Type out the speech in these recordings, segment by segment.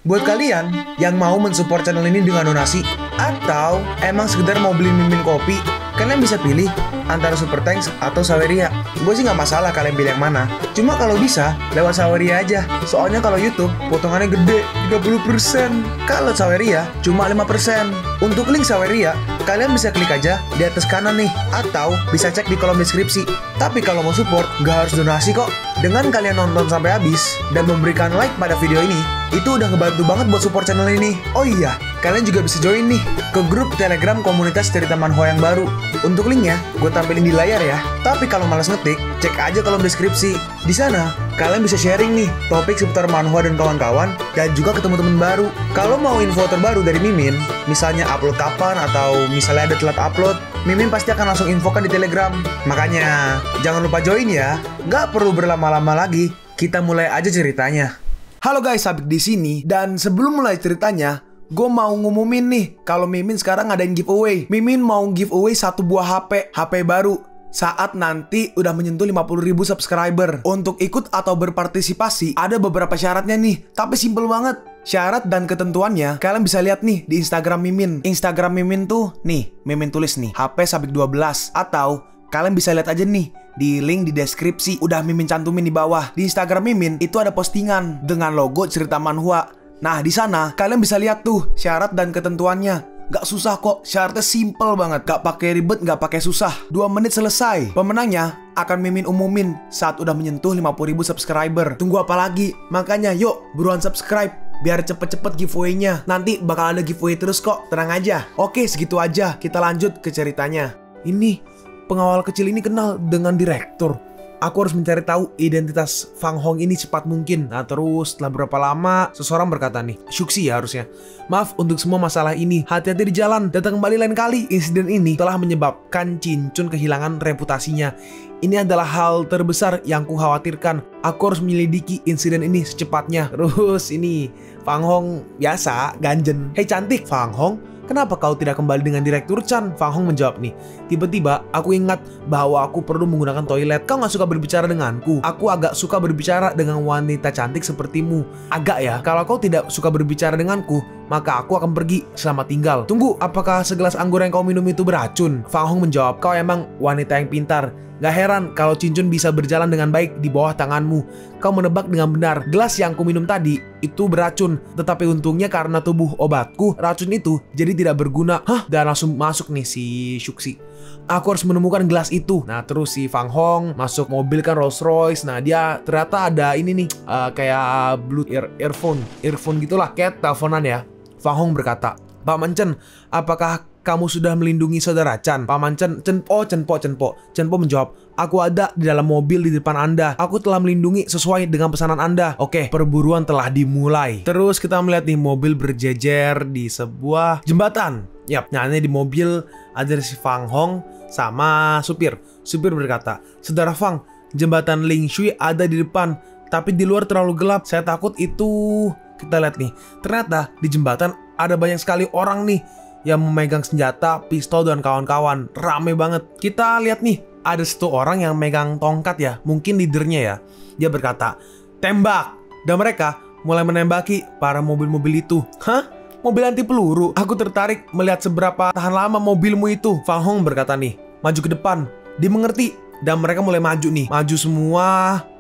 Buat kalian yang mau mensupport channel ini dengan donasi, atau emang sekedar mau beli mimin kopi, kalian bisa pilih antara Super Thanks atau Saweria. Gue sih nggak masalah kalian pilih yang mana. Cuma kalau bisa, lewat Saweria aja. Soalnya kalau YouTube, potongannya gede, 30%. Kalau Saweria, cuma 5%. Untuk link Saweria, kalian bisa klik aja di atas kanan nih. Atau bisa cek di kolom deskripsi. Tapi kalau mau support, nggak harus donasi kok. Dengan kalian nonton sampai habis, dan memberikan like pada video ini, itu udah ngebantu banget buat support channel ini. Oh iya, kalian juga bisa join nih ke grup Telegram komunitas cerita manhwa yang baru. Untuk linknya, gue tampilin di layar ya. Tapi kalau malas ngetik, cek aja kolom deskripsi. Di sana, kalian bisa sharing nih topik seputar manhwa dan kawan-kawan, dan juga ketemu teman baru. Kalau mau info terbaru dari Mimin, misalnya upload kapan atau misalnya ada telat upload, Mimin pasti akan langsung infokan di Telegram. Makanya, jangan lupa join ya. Nggak perlu berlama-lama lagi, kita mulai aja ceritanya. Halo guys, Sabik di sini, dan sebelum mulai ceritanya, gue mau ngumumin nih kalau Mimin sekarang ngadain giveaway. Mimin mau giveaway satu buah HP baru saat nanti udah menyentuh 50.000 subscriber. Untuk ikut atau berpartisipasi ada beberapa syaratnya nih, tapi simple banget. Syarat dan ketentuannya kalian bisa lihat nih di Instagram Mimin. Instagram Mimin tuh nih, Mimin tulis nih HP Sabik 12, atau kalian bisa lihat aja nih di link di deskripsi, udah Mimin cantumin di bawah. Di Instagram Mimin itu ada postingan dengan logo cerita manhwa. Nah, di sana kalian bisa lihat tuh syarat dan ketentuannya. Gak susah kok, syaratnya simple banget. Gak pakai ribet, gak pakai susah. 2 menit selesai. Pemenangnya akan Mimin umumin saat udah menyentuh 50.000 subscriber. Tunggu apa lagi? Makanya yuk, buruan subscribe biar cepet-cepet giveaway-nya. Nanti bakal ada giveaway terus kok, tenang aja. Oke, segitu aja. Kita lanjut ke ceritanya. Ini, pengawal kecil ini kenal dengan direktur. Aku harus mencari tahu identitas Fang Hong ini cepat mungkin. Nah terus setelah berapa lama seseorang berkata nih, Shuxi ya harusnya, maaf untuk semua masalah ini, hati-hati di jalan, datang kembali lain kali. Insiden ini telah menyebabkan Cincun kehilangan reputasinya. Ini adalah hal terbesar yang kukhawatirkan. Aku harus menyelidiki insiden ini secepatnya. Terus ini Fang Hong biasa ganjen, hei cantik Fang Hong, kenapa kau tidak kembali dengan Direktur Chan? Fang Hong menjawab nih, tiba-tiba aku ingat bahwa aku perlu menggunakan toilet. Kau gak suka berbicara denganku? Aku agak suka berbicara dengan wanita cantik sepertimu. Agak ya, kalau kau tidak suka berbicara denganku, maka aku akan pergi, selamat tinggal. Tunggu, apakah segelas anggur yang kau minum itu beracun? Fang Hong menjawab, kau emang wanita yang pintar. Gak heran kalau Cincun bisa berjalan dengan baik di bawah tanganmu. Kau menebak dengan benar, gelas yang ku minum tadi itu beracun. Tetapi untungnya karena tubuh obatku, racun itu jadi tidak berguna. Hah? Dan langsung masuk nih si Shuxi. Aku harus menemukan gelas itu. Nah terus si Fang Hong masuk mobil kan Rolls Royce. Nah dia ternyata ada ini nih kayak Bluetooth earphone gitulah, kayak teleponan ya. Fang Hong berkata, Paman Chen, apakah kamu sudah melindungi saudara Chan? Paman Chen Chenpo menjawab, aku ada di dalam mobil di depan Anda. Aku telah melindungi sesuai dengan pesanan Anda. Oke, perburuan telah dimulai. Terus kita melihat nih mobil berjejer di sebuah jembatan. Yap, nah ini di mobil ada si Fang Hong sama supir. Supir berkata, Saudara Fang, jembatan Ling Shui ada di depan, tapi di luar terlalu gelap. Saya takut itu... Kita lihat nih, ternyata di jembatan ada banyak sekali orang nih yang memegang senjata, pistol, dan kawan-kawan. Rame banget. Kita lihat nih, ada satu orang yang megang tongkat ya, mungkin leadernya ya. Dia berkata, tembak! Dan mereka mulai menembaki para mobil-mobil itu. Hah? Mobil anti peluru? Aku tertarik melihat seberapa tahan lama mobilmu itu. Fang Hong berkata nih, maju ke depan. Dimengerti. Dan mereka mulai maju nih. Maju semua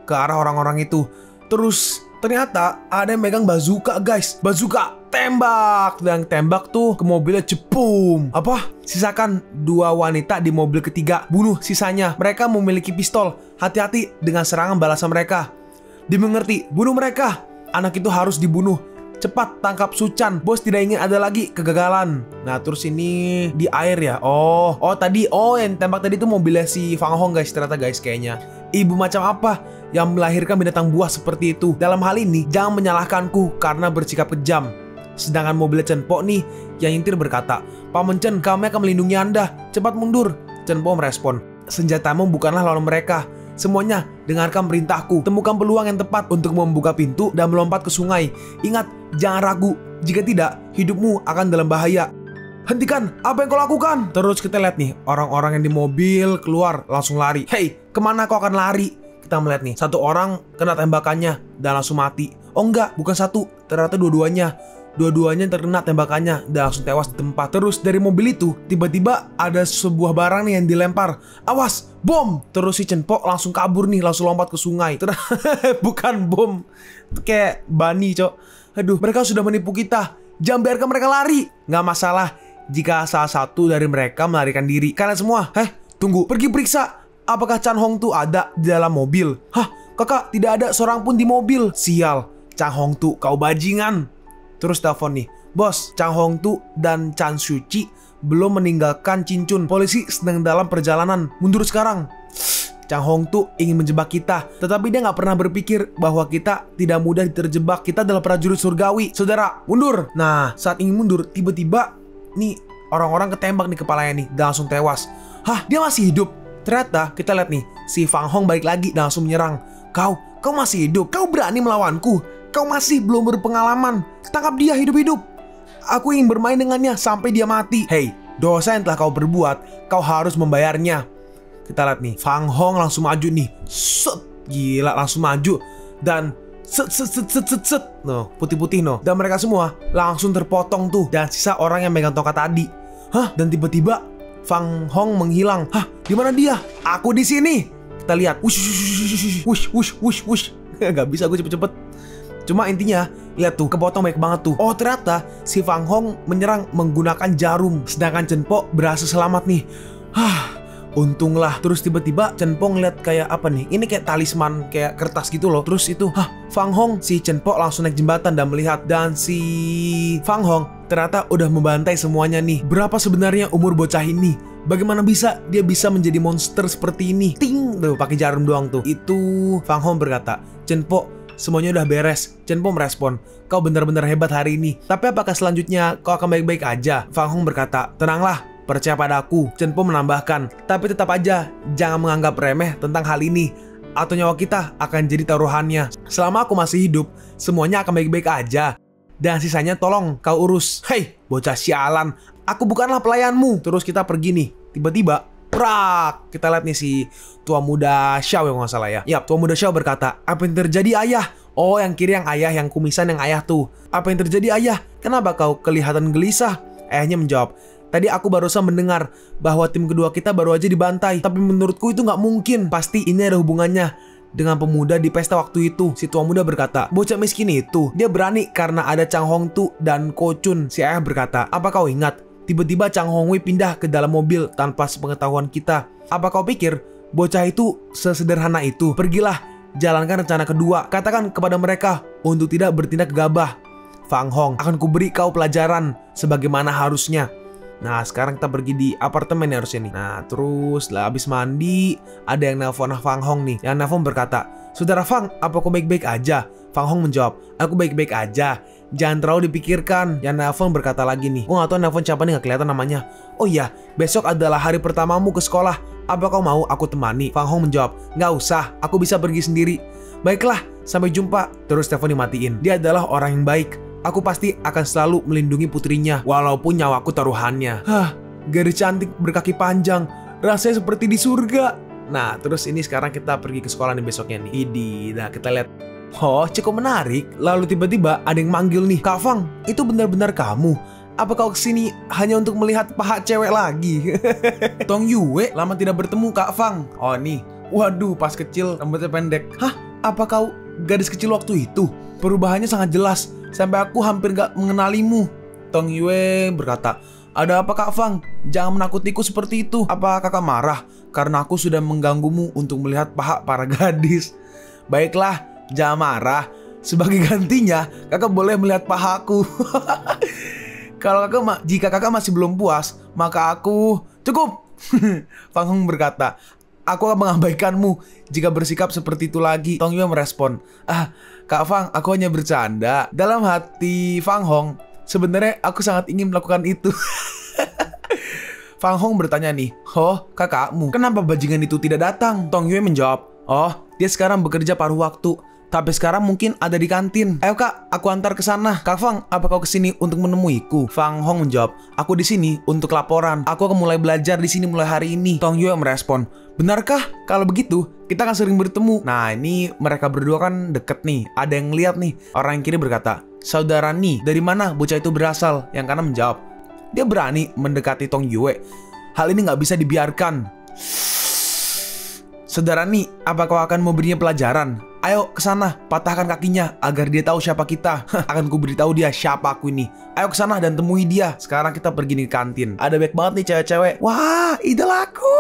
ke arah orang-orang itu. Terus ternyata ada yang megang bazooka guys. Bazooka, tembak. Dan tembak tuh ke mobilnya, cepum. Apa? Sisakan 2 wanita di mobil ketiga. Bunuh sisanya. Mereka memiliki pistol. Hati-hati dengan serangan balasan mereka. Dimengerti, bunuh mereka. Anak itu harus dibunuh. Cepat tangkap Suchan. Bos tidak ingin ada lagi kegagalan. Nah terus ini di air ya. Oh tadi yang tembak tadi tuh mobilnya si Fang Hong guys. Ternyata guys kayaknya ibu macam apa yang melahirkan binatang buah seperti itu. Dalam hal ini jangan menyalahkanku karena bersikap kejam. Sedangkan mobil Chenpo nih yang nyetir berkata, Paman Chen, kami akan melindungi Anda. Cepat mundur. Chenpo merespon, senjatamu bukanlah lawan mereka. Semuanya dengarkan perintahku. Temukan peluang yang tepat untuk membuka pintu dan melompat ke sungai. Ingat, jangan ragu. Jika tidak, hidupmu akan dalam bahaya. Hentikan, apa yang kau lakukan? Terus kita lihat nih, orang-orang yang di mobil keluar langsung lari. Hei, kemana kau akan lari? Kita melihat nih, satu orang kena tembakannya dan langsung mati. Oh enggak, bukan satu, ternyata dua-duanya. Dua-duanya terkena tembakannya dan langsung tewas di tempat. Terus dari mobil itu tiba-tiba ada sebuah barang nih yang dilempar. Awas, bom! Terus si Chen Po langsung kabur nih, langsung lompat ke sungai. Bukan bom, itu kayak bunny, cok. Aduh, mereka sudah menipu kita. Jangan biarkan mereka lari. Nggak masalah jika salah satu dari mereka melarikan diri. Kalian semua, tunggu, pergi periksa apakah Chan Hong Tu ada di dalam mobil. Hah, kakak, tidak ada seorang pun di mobil. Sial, Chan Hong Tu, kau bajingan. Terus telepon nih, bos, Chan Hong Tu dan Chan Suci belum meninggalkan Cincun. Polisi sedang dalam perjalanan, mundur sekarang. Chan Hong Tu ingin menjebak kita, tetapi dia nggak pernah berpikir bahwa kita tidak mudah terjebak. Kita adalah prajurit surgawi. Saudara, mundur. Nah, saat ingin mundur, tiba-tiba nih orang-orang ketembak nih kepalanya nih dan langsung tewas. Hah, dia masih hidup. Ternyata kita lihat nih, si Fang Hong balik lagi dan langsung menyerang. Kau masih hidup. Kau berani melawanku. Kau masih belum berpengalaman. Tangkap dia hidup-hidup. Aku ingin bermain dengannya sampai dia mati. Hei, dosa yang telah kau berbuat, kau harus membayarnya. Kita lihat nih, Fang Hong langsung maju nih. Set, gila, langsung maju. Dan set. No, putih-putih no. Dan mereka semua langsung terpotong tuh. Dan sisa orang yang megang tongkat tadi. Hah, dan tiba-tiba Fang Hong menghilang. Hah, di mana dia? Aku di sini. Kita lihat. Wush. Gak bisa gue cepet-cepet. Cuma intinya, lihat tuh, kepotong baik banget tuh. Oh, ternyata si Fang Hong menyerang menggunakan jarum, sedangkan Chen Po berhasil selamat nih. Untunglah. Terus tiba-tiba Chen Po ngeliat kayak apa nih? Ini kayak talisman, kayak kertas gitu loh. Terus itu, Fang Hong, si Chen Po langsung naik jembatan dan melihat. Dan si Fang Hong ternyata udah membantai semuanya nih. Berapa sebenarnya umur bocah ini? Bagaimana bisa dia bisa menjadi monster seperti ini? Ting, tuh pakai jarum doang tuh. Itu Fang Hong berkata, Chen Po, semuanya udah beres. Chen Po merespon, kau benar-benar hebat hari ini. Tapi apakah selanjutnya kau akan baik-baik aja? Fang Hong berkata, tenanglah, percaya padaku. Chen Po menambahkan, tapi tetap aja jangan menganggap remeh tentang hal ini, atau nyawa kita akan jadi taruhannya. Selama aku masih hidup, semuanya akan baik-baik aja. Dan sisanya tolong kau urus. Hei, bocah sialan, aku bukanlah pelayanmu. Terus kita pergi nih. Tiba-tiba, prak, kita lihat nih si tua muda Xiao yang nggak salah ya. Yap, tua muda Xiao berkata, apa yang terjadi ayah? Oh, yang kiri yang ayah, yang kumisan yang ayah tuh. Apa yang terjadi ayah? Kenapa kau kelihatan gelisah? Ayahnya menjawab, tadi aku barusan mendengar bahwa tim kedua kita baru aja dibantai. Tapi menurutku itu nggak mungkin. Pasti ini ada hubungannya dengan pemuda di pesta waktu itu. Si tua muda berkata, bocah miskin itu, dia berani karena ada Chan Hong Tu dan Ko Chun. Si ayah berkata, apa kau ingat? Tiba-tiba Chan Hong Wei pindah ke dalam mobil tanpa sepengetahuan kita. Apa kau pikir bocah itu sesederhana itu? Pergilah, jalankan rencana kedua. Katakan kepada mereka untuk tidak bertindak gegabah. Fang Hong, akan kuberi kau pelajaran sebagaimana harusnya. Nah, sekarang kita pergi di apartemen ya harusnya nih. Nah, terus lah habis mandi, ada yang nelpon Fang Hong nih. Yang nelpon berkata, saudara Fang, apa kau baik-baik aja? Fang Hong menjawab, aku baik-baik aja. Jangan terlalu dipikirkan. Yang nelpon berkata lagi nih, gua gak tau nelpon siapa nih, gak kelihatan namanya. Oh iya, besok adalah hari pertamamu ke sekolah. Apa kau mau aku temani? Fang Hong menjawab, gak usah, aku bisa pergi sendiri. Baiklah, sampai jumpa. Terus telepon dimatiin. Dia adalah orang yang baik. Aku pasti akan selalu melindungi putrinya, walaupun nyawaku taruhannya. Gadis cantik berkaki panjang, rasanya seperti di surga. Nah, terus ini sekarang kita pergi ke sekolah nih besoknya nih. Nah, kita lihat. Oh, cukup menarik. Lalu tiba-tiba ada yang manggil nih, Kak Fang, itu benar-benar kamu? Apa kau kesini hanya untuk melihat paha cewek lagi? Tong Yue, lama tidak bertemu Kak Fang. Oh nih, waduh pas kecil rambutnya pendek. Hah? Apa kau gadis kecil waktu itu? Perubahannya sangat jelas, sampai aku hampir gak mengenalimu. Tong Yue berkata, ada apa Kak Fang? Jangan menakutiku seperti itu. Apa kakak marah karena aku sudah mengganggumu untuk melihat paha para gadis? Baiklah, jangan marah. Sebagai gantinya, kakak boleh melihat pahaku. Jika kakak masih belum puas, maka aku cukup. Fang Hong berkata, aku akan mengabaikanmu jika bersikap seperti itu lagi. Tong Yue merespon, Kak Fang, aku hanya bercanda. Dalam hati Fang Hong, sebenarnya aku sangat ingin melakukan itu. Fang Hong bertanya nih, oh kakakmu, kenapa bajingan itu tidak datang? Tong Yue menjawab, oh dia sekarang bekerja paruh waktu. Tapi sekarang mungkin ada di kantin. Ayo kak, aku antar ke sana. Kak Fang, apa kau kesini untuk menemuiku? Fang Hong menjawab, aku di sini untuk laporan. Aku akan mulai belajar di sini mulai hari ini. Tong Yue merespon, benarkah? Kalau begitu, kita akan sering bertemu. Nah, ini mereka berdua kan deket nih. Ada yang lihat nih. Orang yang kiri berkata, saudara Ni, dari mana bocah itu berasal? Yang kanan menjawab, dia berani mendekati Tong Yue. Hal ini nggak bisa dibiarkan. Saudara Ni, apa kau akan memberinya pelajaran? Ayo ke sana, patahkan kakinya agar dia tahu siapa kita. Akan ku beritahu dia siapa aku ini. Ayo ke sana dan temui dia. Sekarang kita pergi nih ke kantin. Ada baik banget nih cewek-cewek. Wah, idolaku.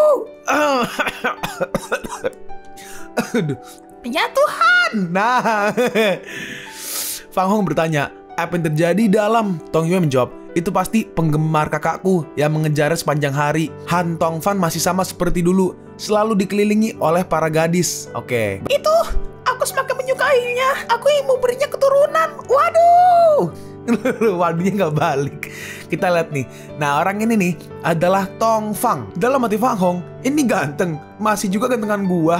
Aduh. Ya Tuhan. Nah, Fang Hong bertanya, apa yang terjadi dalam? Tong Yue menjawab, itu pasti penggemar kakakku yang mengejarnya sepanjang hari. Han Tong Fan masih sama seperti dulu, selalu dikelilingi oleh para gadis. Oke. Itu, aku semakin menyukainya. Aku ingin memberinya keturunan. Waduh. Waduhnya nggak balik. Kita lihat nih. Nah, orang ini nih adalah Tong Fang. Dalam hati Fang Hong, ini ganteng. Masih juga gantengan gua.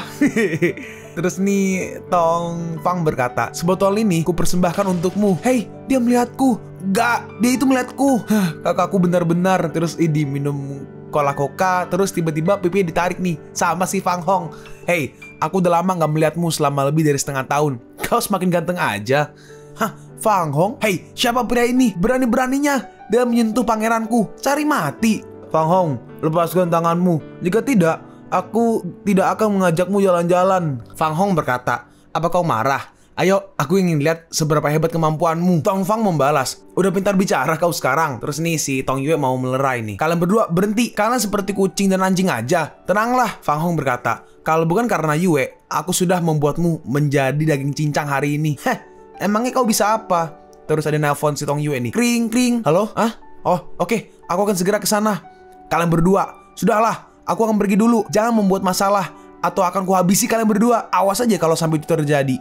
Terus nih Tong Fang berkata, sebotol ini ku persembahkan untukmu. Hei, dia melihatku. Gak, dia itu melihatku. Kakakku benar-benar. Terus diminum cola coca. Terus tiba-tiba pipi ditarik nih sama si Fang Hong. Hei, aku udah lama gak melihatmu selama lebih dari setengah tahun. Kau semakin ganteng aja. Hah, Fang Hong? Hei, siapa pria ini? Berani-beraninya dia menyentuh pangeranku. Cari mati. Fang Hong, lepaskan tanganmu. Jika tidak, aku tidak akan mengajakmu jalan-jalan. Fang Hong berkata, apa kau marah? Ayo, aku ingin lihat seberapa hebat kemampuanmu. Tong Fang membalas, udah pintar bicara kau sekarang. Terus nih si Tong Yue mau melerai nih. Kalian berdua berhenti, kalian seperti kucing dan anjing aja. Tenanglah, Fang Hong berkata, kalau bukan karena Yue, aku sudah membuatmu menjadi daging cincang hari ini. Heh, emangnya kau bisa apa? Terus ada nelpon si Tong Yue nih. Kring, kring. Halo? Hah? Oh, oke. Aku akan segera ke sana. Kalian berdua, sudahlah. Aku akan pergi dulu. Jangan membuat masalah, atau akan kuhabisi kalian berdua. Awas aja kalau sampai itu terjadi.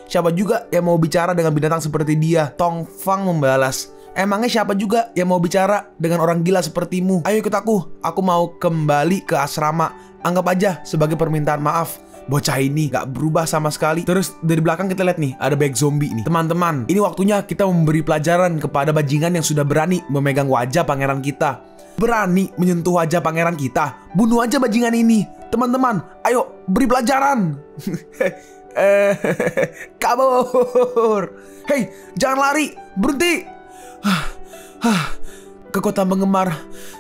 Siapa juga yang mau bicara dengan binatang seperti dia? Tong Fang membalas, emangnya siapa juga yang mau bicara dengan orang gila sepertimu? Ayo ikut aku. Aku mau kembali ke asrama. Anggap aja sebagai permintaan maaf. Bocah ini gak berubah sama sekali. Terus dari belakang kita lihat nih, ada back zombie nih. Teman-teman, ini waktunya kita memberi pelajaran kepada bajingan yang sudah berani memegang wajah pangeran kita. Berani menyentuh wajah pangeran kita. Bunuh aja bajingan ini. Teman-teman, ayo beri pelajaran. Kabur. Hei, jangan lari. Berhenti. Kekuatan penggemar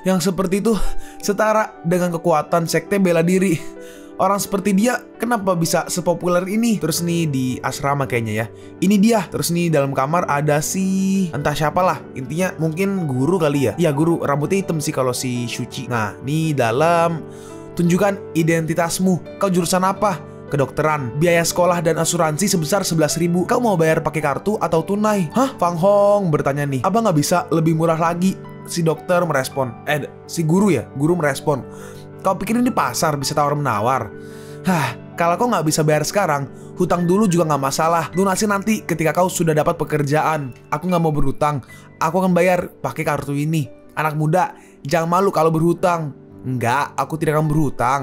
yang seperti itu setara dengan kekuatan sekte bela diri. Orang seperti dia kenapa bisa sepopuler ini? Terus nih di asrama kayaknya ya. Ini dia. Terus nih dalam kamar ada si entah siapa lah. Intinya mungkin guru kali ya. Iya guru, rambutnya hitam sih kalau si Shuchi. Nah, nih dalam tunjukkan identitasmu. Kau jurusan apa? Kedokteran. Biaya sekolah dan asuransi sebesar 11.000. Kau mau bayar pakai kartu atau tunai? Hah? Fang Hong bertanya nih. Apa nggak bisa lebih murah lagi? Si dokter merespon. Si guru ya? Guru merespon. Kau pikir ini pasar bisa tawar-menawar? Kalau kau nggak bisa bayar sekarang, hutang dulu juga nggak masalah. Lunasi nanti ketika kau sudah dapat pekerjaan. Aku nggak mau berhutang. Aku akan bayar pakai kartu ini. Anak muda, jangan malu kalau berhutang. Enggak, aku tidak akan berhutang.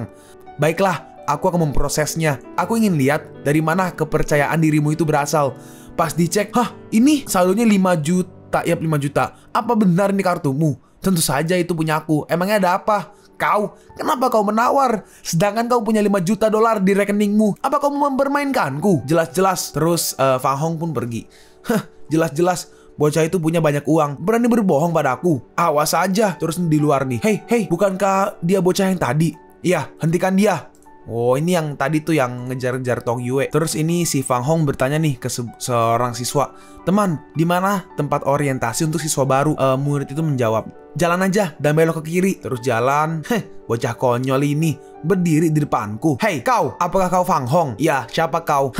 Baiklah, aku akan memprosesnya. Aku ingin lihat dari mana kepercayaan dirimu itu berasal. Pas dicek, ini saldonya 5 juta. Yap, 5 juta. Apa benar ini kartumu? Tentu saja itu punya aku. Emangnya ada apa? Kau, kenapa kau menawar? Sedangkan kau punya 5 juta dolar di rekeningmu. Apa kau mau mempermainkanku? Jelas-jelas. Terus Fang Hong pun pergi. Jelas-jelas bocah itu punya banyak uang. Berani berbohong padaku. Awas aja. Terus di luar nih. Hei, bukankah dia bocah yang tadi? Iya, hentikan dia. Oh, ini yang tadi tuh yang ngejar-ngejar Tong Yue. Terus ini si Fang Hong bertanya nih ke seorang siswa. Teman, di mana tempat orientasi untuk siswa baru? Murid itu menjawab, jalan aja dan belok ke kiri. Terus jalan. Bocah konyol ini berdiri di depanku. Hei, kau, apakah kau Fang Hong? Ya, siapa kau?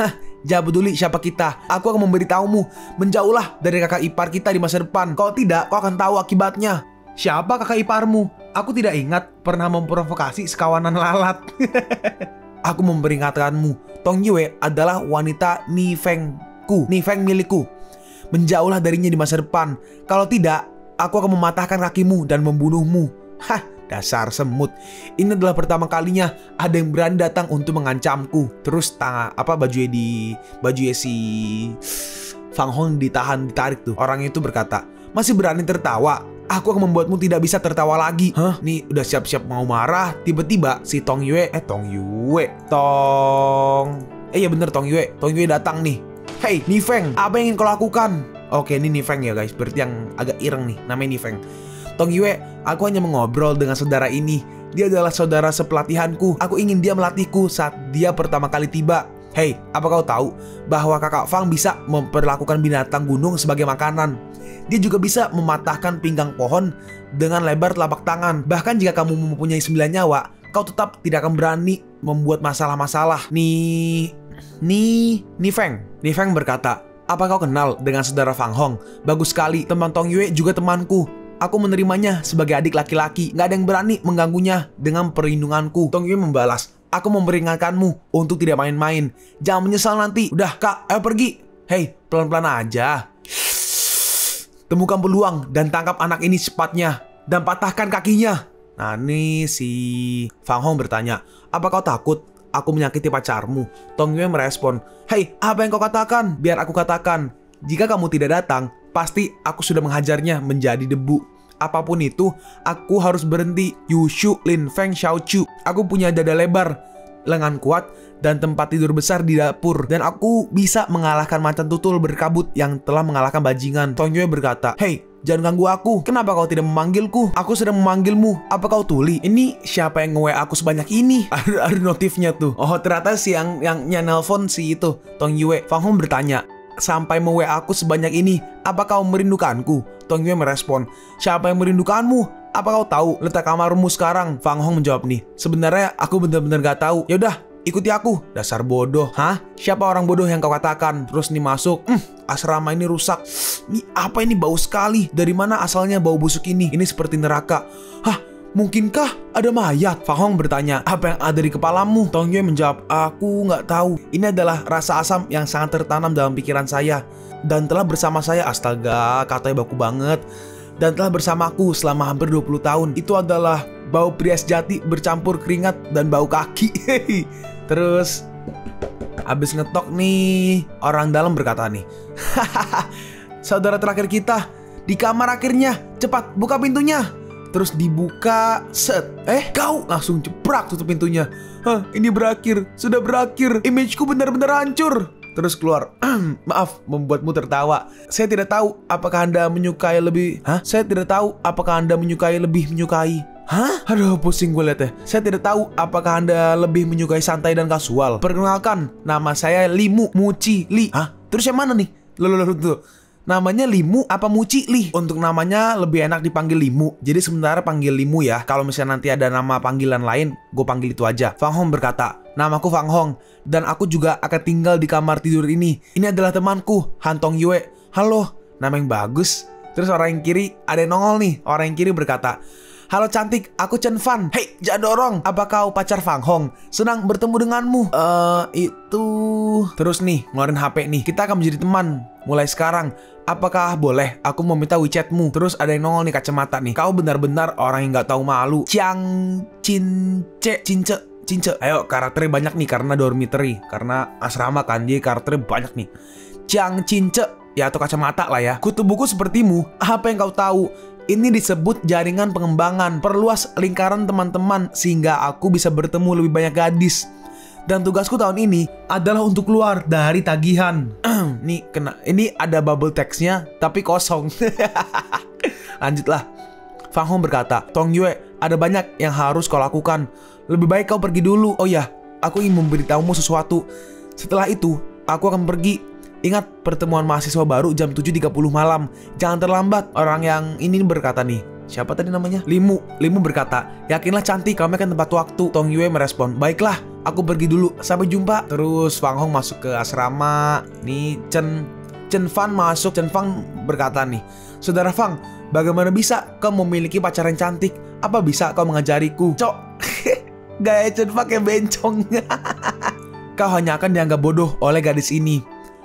Jangan peduli siapa kita. Aku akan memberitahumu. Menjauhlah dari kakak ipar kita di masa depan. Kalau tidak, kau akan tahu akibatnya. Siapa kakak iparmu? Aku tidak ingat pernah memprovokasi sekawanan lalat. Aku memperingatkanmu. Tong Yue adalah wanita Ni Feng milikku. Menjauhlah darinya di masa depan. Kalau tidak, aku akan mematahkan kakimu dan membunuhmu. Dasar semut. Ini adalah pertama kalinya ada yang berani datang untuk mengancamku. Terus bajunya si Fang Hong ditarik tuh. Orang itu berkata, masih berani tertawa? Aku akan membuatmu tidak bisa tertawa lagi. Hah? Nih udah siap-siap mau marah. Tiba-tiba si Tong Yue datang nih. Hey Nifeng, apa yang ingin kau lakukan? Oke, ini Nifeng ya guys, berarti yang agak ireng nih, namanya Nifeng. Tong Yue, aku hanya mengobrol dengan saudara ini. Dia adalah saudara sepelatihanku. Aku ingin dia melatihku saat dia pertama kali tiba. Hey, apa kau tahu bahwa kakak Fang bisa memperlakukan binatang gunung sebagai makanan? Dia juga bisa mematahkan pinggang pohon dengan lebar telapak tangan. Bahkan jika kamu mempunyai 9 nyawa, kau tetap tidak akan berani membuat masalah-masalah. Nifeng berkata, apa kau kenal dengan saudara Fang Hong? Bagus sekali, teman Tong Yue juga temanku. Aku menerimanya sebagai adik laki-laki. Gak ada yang berani mengganggunya dengan perlindunganku. Tong Yue membalas, aku memperingatkanmu untuk tidak main-main. Jangan menyesal nanti. Udah kak, ayo pergi. Hei, pelan-pelan aja. Temukan peluang dan tangkap anak ini secepatnya. Dan patahkan kakinya. Nah ini si Fang Hong bertanya, apa kau takut aku menyakiti pacarmu? Tong Yue merespon, hei, apa yang kau katakan? Biar aku katakan. Jika kamu tidak datang, pasti aku sudah menghajarnya menjadi debu. Apapun itu, aku harus berhenti. Yushu Lin Feng Xiaochu. Aku punya dada lebar, lengan kuat, dan tempat tidur besar di dapur. Dan aku bisa mengalahkan macan tutul berkabut yang telah mengalahkan bajingan. Tong Yue berkata, hei, jangan ganggu aku. Kenapa kau tidak memanggilku? Aku sedang memanggilmu. Apa kau tuli? Ini siapa yang nge-WA aku sebanyak ini? Ada notifnya tuh. Oh, ternyata si yang nelpon si itu, Tong Yue. Fang Hong bertanya, sampai me-WA aku sebanyak ini, apa kau merindukanku? Tong Yue merespon, siapa yang merindukanmu? Apa kau tahu letak kamarmu sekarang? Fang Hong menjawab nih, sebenarnya aku benar-benar gak tahu. Yaudah, ikuti aku. Dasar bodoh. Hah? Siapa orang bodoh yang kau katakan? Terus nih masuk. Asrama ini rusak. Apa ini bau sekali? Dari mana asalnya bau busuk ini? Ini seperti neraka. Hah? Mungkinkah ada mayat? Fang Hong bertanya, apa yang ada di kepalamu? Tong Yue menjawab, aku nggak tahu. Ini adalah rasa asam yang sangat tertanam dalam pikiran saya. Dan telah bersama saya, astaga, katanya baku banget. Dan telah bersamaku selama hampir 20 tahun. Itu adalah bau pria sejati bercampur keringat dan bau kaki. Terus, abis ngetok nih, orang dalam berkata nih, saudara terakhir kita, di kamar akhirnya, cepat buka pintunya. Terus dibuka, set. Kau langsung jebrak tutup pintunya. Hah, ini berakhir, sudah berakhir. Imageku benar-benar hancur. Terus keluar, maaf membuatmu tertawa. Saya tidak tahu apakah Anda menyukai lebih. Hah? Saya tidak tahu apakah Anda menyukai lebih menyukai. Hah? Aduh, pusing gue liat ya. Saya tidak tahu apakah Anda lebih menyukai santai dan kasual. Perkenalkan, nama saya Limu Muci Li. Hah? Terus yang mana nih? Tuh. Namanya Limu apa Muci Li? Untuk namanya lebih enak dipanggil Limu. Jadi sementara panggil Limu ya. Kalau misalnya nanti ada nama panggilan lain, gue panggil itu aja. Fang Hong berkata, namaku Fang Hong. Dan aku juga akan tinggal di kamar tidur ini. Ini adalah temanku, Han Tong Yue. Halo, nama yang bagus. Terus orang yang kiri ada yang nongol nih. Orang yang kiri berkata, halo cantik, aku Chen Fan. Hei, jangan dorong. Apa kau pacar Fang Hong? Senang bertemu denganmu. Itu. Terus nih, ngeluarin HP nih. Kita akan menjadi teman mulai sekarang. Apakah boleh aku meminta WeChatmu? Terus ada yang nongol nih kacamata nih. Kau benar-benar orang yang gak tahu malu. Cince. Ayo, karakternya banyak nih karena dormitory. Karena asrama kan, dia karakternya banyak nih. Ciang Cince. Ya atau kacamata lah ya. Kutu buku sepertimu. Apa yang kau tahu? Ini disebut jaringan pengembangan. Perluas lingkaran teman-teman sehingga aku bisa bertemu lebih banyak gadis. Dan tugasku tahun ini adalah untuk keluar dari tagihan. Ini ada bubble text-nya tapi kosong. Lanjutlah. Fang Hong berkata, Tong Yue, ada banyak yang harus kau lakukan. Lebih baik kau pergi dulu. Oh ya, aku ingin memberitahumu sesuatu. Setelah itu, aku akan pergi. Ingat pertemuan mahasiswa baru jam 7.30 malam. Jangan terlambat. Orang yang ini berkata nih, siapa tadi namanya? Limu berkata, yakinlah cantik, kami akan tepat waktu. Tong Yue merespon, baiklah, aku pergi dulu, sampai jumpa. Terus Fang Hong masuk ke asrama. Nih Chen Fan masuk. Chen Fan berkata nih, saudara Fang, bagaimana bisa kau memiliki pacar yang cantik? Apa bisa kau mengajariku? Cok, gaya Chen Fan kayak bencong. Kau hanya akan dianggap bodoh oleh gadis ini.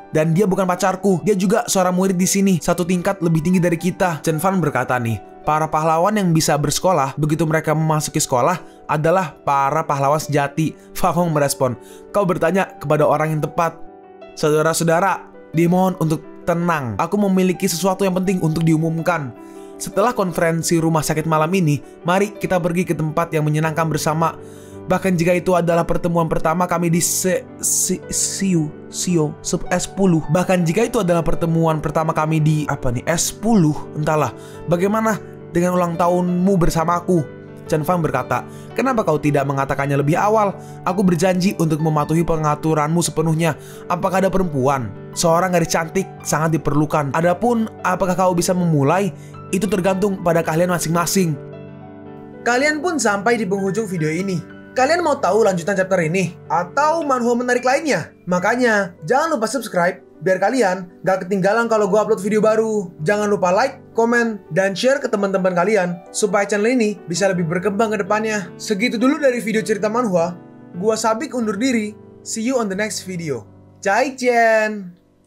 Dan dia bukan pacarku, dia juga seorang murid di sini, satu tingkat lebih tinggi dari kita. Chen Fan berkata nih, Para pahlawan yang bisa bersekolah begitu mereka memasuki sekolah adalah para pahlawan sejati. Fafong merespon, kau bertanya kepada orang yang tepat. Saudara-saudara, dimohon untuk tenang. Aku memiliki sesuatu yang penting untuk diumumkan. Setelah konferensi rumah sakit malam ini, mari kita pergi ke tempat yang menyenangkan bersama. Bahkan jika itu adalah pertemuan pertama kami di S10. Bahkan jika itu adalah pertemuan pertama kami di S10. Entahlah, bagaimana dengan ulang tahunmu bersamaku? Chen Fang berkata, kenapa kau tidak mengatakannya lebih awal? Aku berjanji untuk mematuhi pengaturanmu sepenuhnya. Apakah ada perempuan? Seorang gadis cantik sangat diperlukan. Adapun apakah kau bisa memulai? Itu tergantung pada kalian masing-masing. Kalian pun sampai di penghujung video ini. Kalian mau tahu lanjutan chapter ini? Atau manhwa menarik lainnya? Makanya, jangan lupa subscribe biar kalian gak ketinggalan kalau gue upload video baru. Jangan lupa like, komen, dan share ke teman-teman kalian supaya channel ini bisa lebih berkembang ke depannya. Segitu dulu dari video cerita manhwa. Gua Sabik undur diri. See you on the next video. Zaijian!